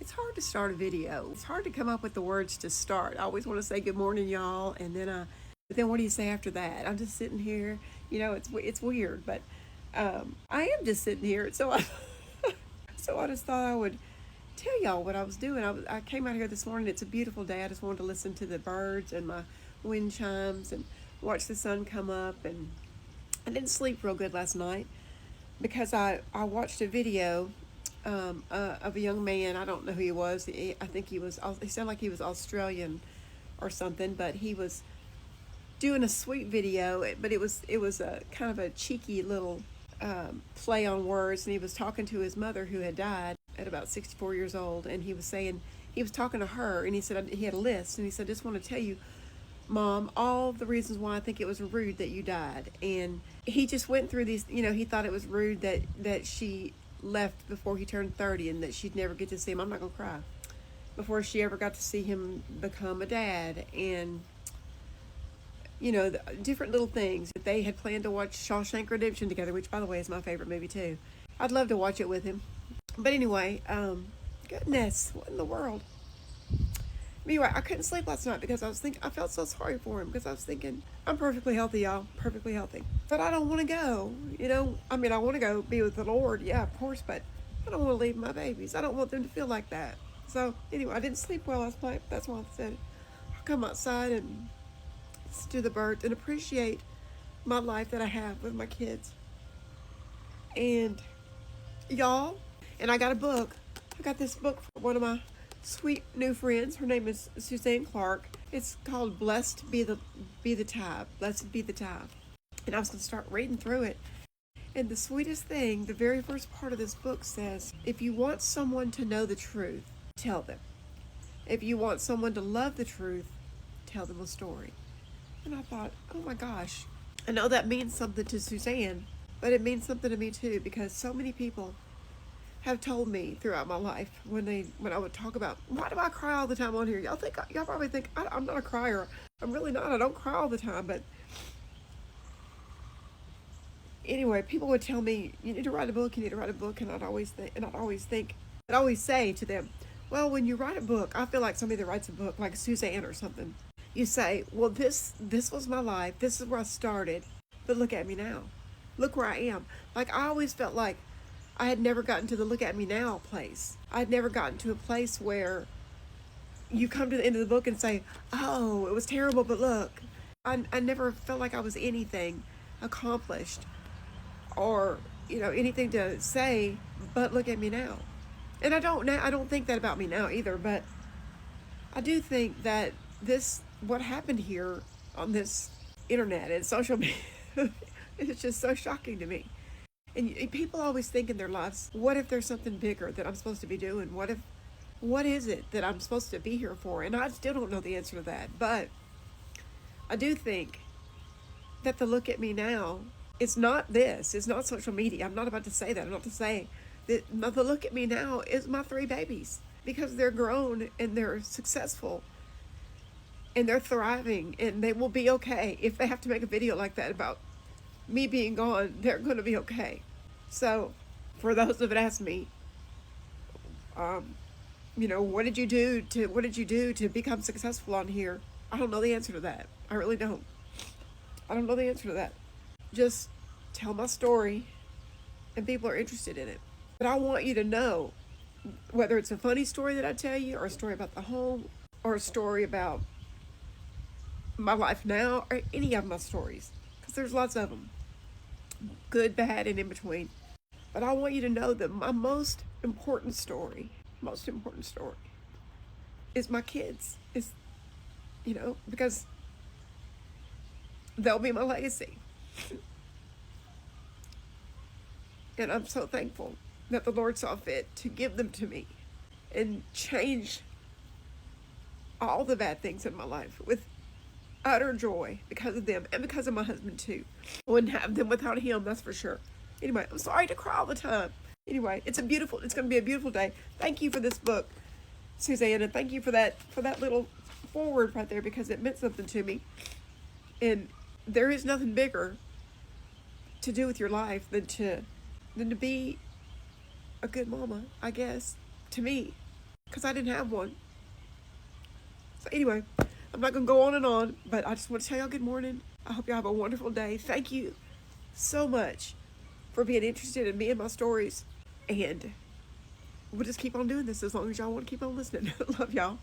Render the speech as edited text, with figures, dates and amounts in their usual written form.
It's hard to start a video. It's hard to come up with the words to start. I always want to say good morning, y'all, and but then what do you say after that? I'm just sitting here. It's weird, but I am just sitting here. So I just thought I would tell y'all what I was doing. I came out here this morning. It's a beautiful day. I just wanted to listen to the birds and my wind chimes and watch the sun come up. And I didn't sleep real good last night because I watched a video of a young man. I don't know who he was. I think he sounded like he was Australian or something, but he was doing a sweet video. But it was a kind of a cheeky little play on words, and he was talking to his mother who had died at about 64 years old, and he was talking to her, and he said he had a list, and he said, just want to tell you, Mom, all the reasons why I think it was rude that you died. And he just went through these. He thought it was rude that she left before he turned 30 and that she'd never get to see him. I'm not gonna cry. Before she ever got to see him become a dad, and the different little things. That they had planned to watch Shawshank Redemption together, which, by the way, is my favorite movie too. I'd love to watch it with him. But anyway, goodness, what in the world? Anyway, I couldn't sleep last night because I felt so sorry for him, because I was thinking, I'm perfectly healthy, y'all, perfectly healthy. But I don't want to go, I want to go be with the Lord, yeah, of course, but I don't want to leave my babies. I don't want them to feel like that. So anyway, I didn't sleep well last night. That's why I said I'll come outside and listen to the birds and appreciate my life that I have with my kids. And y'all, and I got a book. I got this book from one of my sweet new friends. Her name is Suzanne Clark. It's called Blessed Be the Tithe. Blessed Be the Tithe. And I was going to start reading through it. And the sweetest thing, the very first part of this book says, if you want someone to know the truth, tell them. If you want someone to love the truth, tell them a story. And I thought, oh my gosh, I know that means something to Suzanne, but it means something to me too, because so many people have told me throughout my life when I would talk about, why do I cry all the time on here? Y'all probably think I'm not a crier. I'm really not. I don't cry all the time, but anyway, people would tell me, you need to write a book. You need to write a book, and I'd always say to them, well, when you write a book, I feel like somebody that writes a book, like Suzanne or something. You say, well, this was my life. This is where I started, but look at me now. Look where I am. Like, I always felt like I had never gotten to the look at me now place. I'd never gotten to a place where you come to the end of the book and say, oh, it was terrible, but look. I never felt like I was anything accomplished or, anything to say, but look at me now. And I don't think that about me now either, but I do think that what happened here on this internet and social media, it's just so shocking to me. And people always think in their lives, what if there's something bigger that I'm supposed to be doing? What is it that I'm supposed to be here for? And I still don't know the answer to that. But I do think that the look at me now, it's not this. It's not social media. I'm not about to say that. I'm not to say that the look at me now is my 3 babies, because they're grown and they're successful and they're thriving, and they will be okay. If they have to make a video like that about me being gone, they're going to be okay. So for those that ask me, what did you do to become successful on here? I don't know the answer to that. I really don't. I don't know the answer to that. Just tell my story and people are interested in it. But I want you to know, whether it's a funny story that I tell you, or a story about the home, or a story about my life now, or any of my stories, because there's lots of them, good, bad, and in between. But I want you to know that my most important story is my kids. Because they'll be my legacy. And I'm so thankful that the Lord saw fit to give them to me and change all the bad things in my life with utter joy because of them, and because of my husband too. I wouldn't have them without him, that's for sure. Anyway, I'm sorry to cry all the time. Anyway, it's going to be a beautiful day. Thank you for this book, Suzanne, and thank you for that little forward right there, because it meant something to me. And there is nothing bigger to do with your life than to be a good mama, I guess, to me. because I didn't have one. So anyway, I'm not gonna go on and on, but I just want to tell y'all good morning. I hope y'all have a wonderful day. Thank you so much for being interested in me and my stories, and we'll just keep on doing this as long as y'all want to keep on listening. Love y'all.